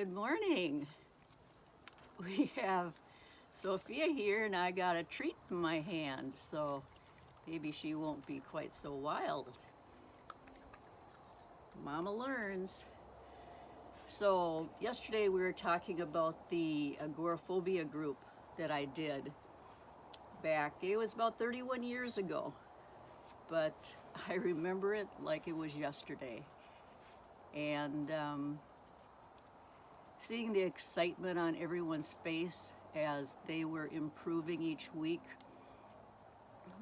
Good morning. We have Sophia here and I got a treat in my hand, so maybe she won't be quite so wild. Mama learns. So yesterday we were talking about the agoraphobia group that I did back, it was about 31 years ago, but I remember it like it was yesterday. And seeing the excitement on everyone's face as they were improving each week.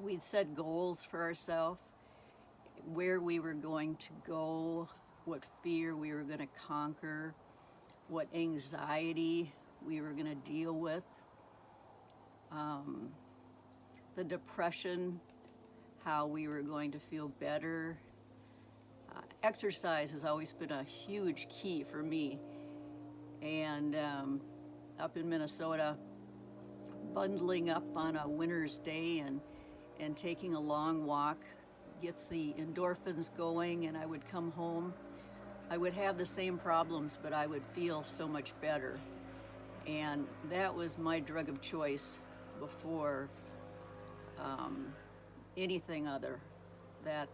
We'd set goals for ourselves, where we were going to go, what fear we were going to conquer, what anxiety we were going to deal with, the depression, how we were going to feel better. Exercise has always been a huge key for me. And up in Minnesota, bundling up on a winter's day and taking a long walk gets the endorphins going, and I would come home. I would have the same problems, but I would feel so much better. And that was my drug of choice before anything other. That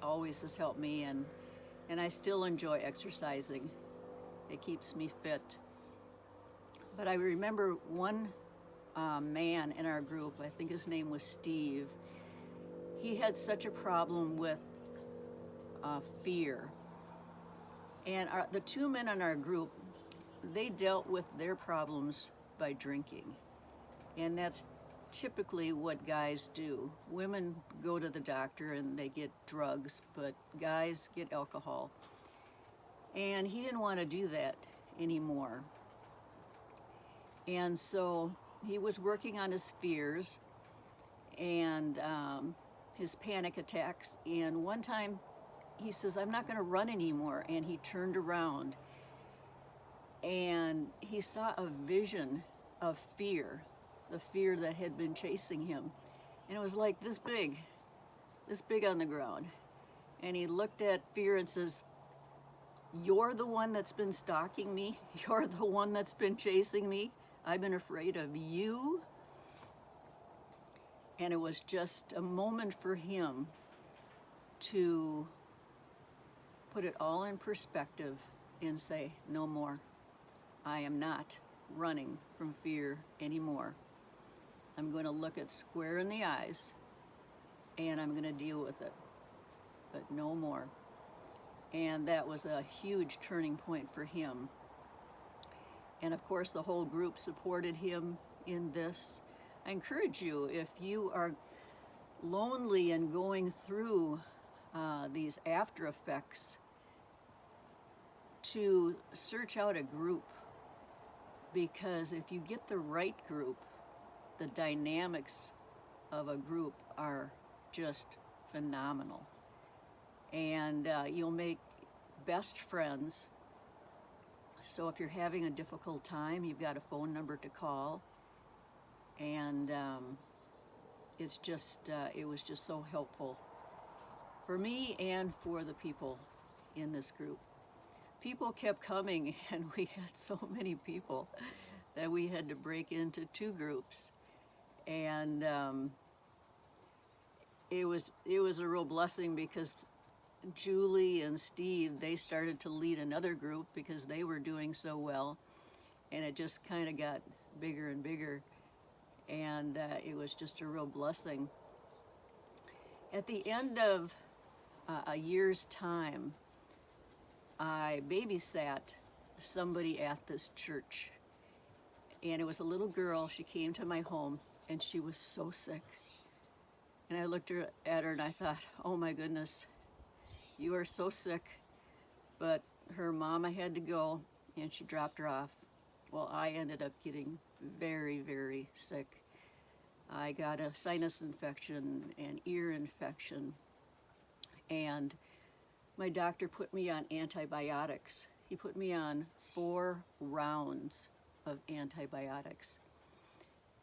always has helped me, and I still enjoy exercising. It keeps me fit. But I remember one man in our group, I think his name was Steve. He had such a problem with fear. And the two men in our group, they dealt with their problems by drinking. And that's typically what guys do. Women go to the doctor and they get drugs, but guys get alcohol. And he didn't want to do that anymore. And so he was working on his fears and his panic attacks. And one time he says, I'm not going to run anymore. And he turned around and he saw a vision of fear, the fear that had been chasing him. And it was like this big on the ground. And he looked at fear and says, you're the one that's been stalking me. You're the one that's been chasing me. I've been afraid of you. And it was just a moment for him to put it all in perspective and say, no more. I am not running from fear anymore. I'm going to look it square in the eyes and I'm going to deal with it, but no more. And that was a huge turning point for him. And of course, the whole group supported him in this. I encourage you, if you are lonely and going through these after effects, to search out a group, because if you get the right group, the dynamics of a group are just phenomenal. And you'll make best friends. So if you're having a difficult time, you've got a phone number to call. And it was just so helpful for me and for the people in this group. People kept coming, and we had so many people that we had to break into two groups. And it was a real blessing, because Julie and Steve, they started to lead another group because they were doing so well, and it just kind of got bigger and bigger, and it was just a real blessing. At the end of a year's time, I babysat somebody at this church, and it was a little girl. She came to my home, and she was so sick. And I looked at her and I thought, oh my goodness, you are so sick. But her mama had to go, and she dropped her off. Well, I ended up getting very, very sick. I got a sinus infection and ear infection, and my doctor put me on antibiotics. He put me on 4 rounds of antibiotics.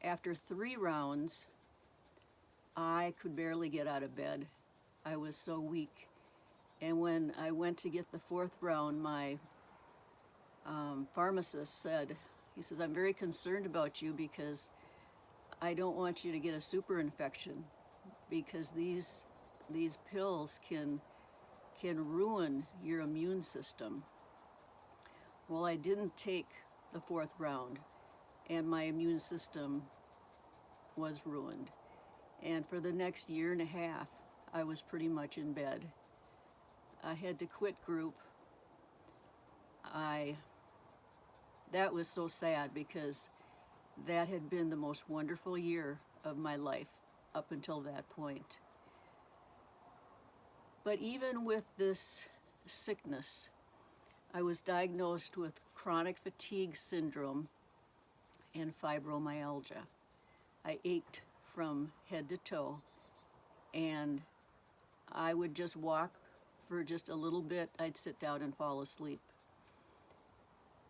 After 3 rounds, I could barely get out of bed. I was so weak. And when I went to get the 4th round, my pharmacist said, he says, I'm very concerned about you because I don't want you to get a super infection, because these pills can ruin your immune system. Well, I didn't take the 4th round, and my immune system was ruined. And for the next year and a half, I was pretty much in bed. I had to quit group. That was so sad, because that had been the most wonderful year of my life up until that point. But even with this sickness, I was diagnosed with chronic fatigue syndrome and fibromyalgia. I ached from head to toe, and I would just walk for just a little bit. I'd sit down and fall asleep.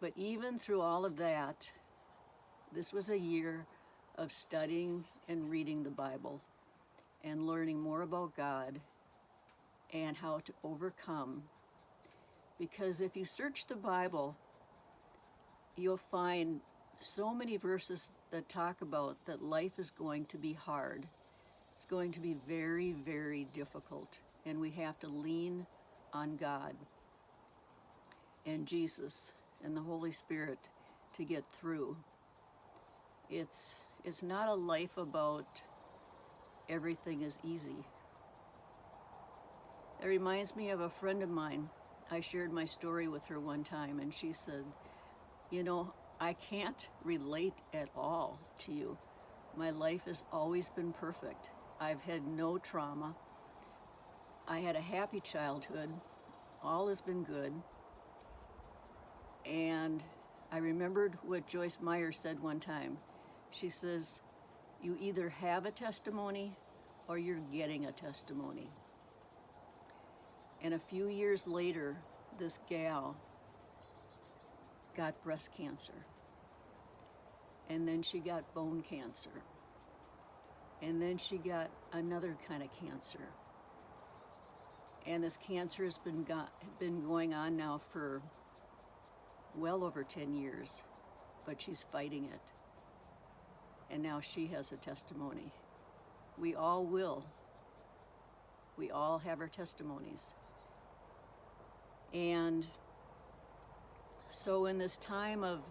But even through all of that, this was a year of studying and reading the Bible and learning more about God and how to overcome. Because if you search the Bible, you'll find so many verses that talk about that life is going to be hard. It's going to be very, very difficult, and we have to lean on God and Jesus and the Holy Spirit to get through. It's not a life about everything is easy. It reminds me of a friend of mine. I shared my story with her one time, and she said, you know, I can't relate at all to you. My life has always been perfect. I've had no trauma. I had a happy childhood. All has been good. And I remembered what Joyce Meyer said one time. She says, you either have a testimony or you're getting a testimony. And a few years later, this gal got breast cancer. And then she got bone cancer. And then she got another kind of cancer. And this cancer has been going on now for well over 10 years, but she's fighting it. And now she has a testimony. We all will. We all have our testimonies. And so in this time of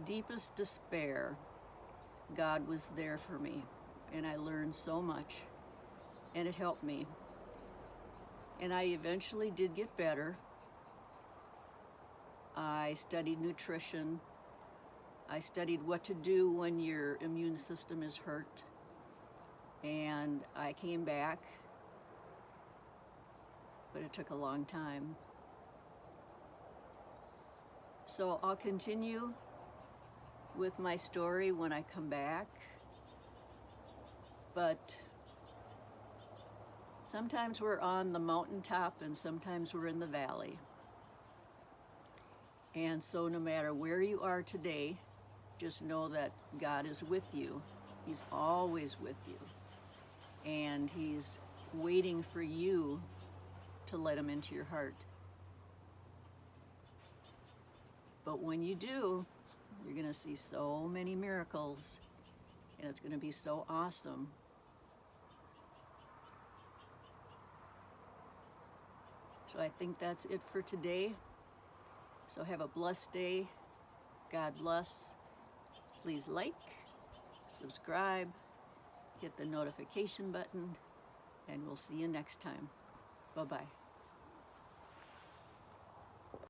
deepest despair, God was there for me, and I learned so much, and it helped me. And I eventually did get better. I studied nutrition. I studied what to do when your immune system is hurt. And I came back, but it took a long time. So I'll continue with my story when I come back. But sometimes we're on the mountaintop and sometimes we're in the valley. And so no matter where you are today, just know that God is with you. He's always with you. And He's waiting for you to let Him into your heart. But when you do, you're going to see so many miracles, and it's going to be so awesome. So I think that's it for today. So have a blessed day. God bless. Please like, subscribe, hit the notification button, and we'll see you next time. Bye-bye.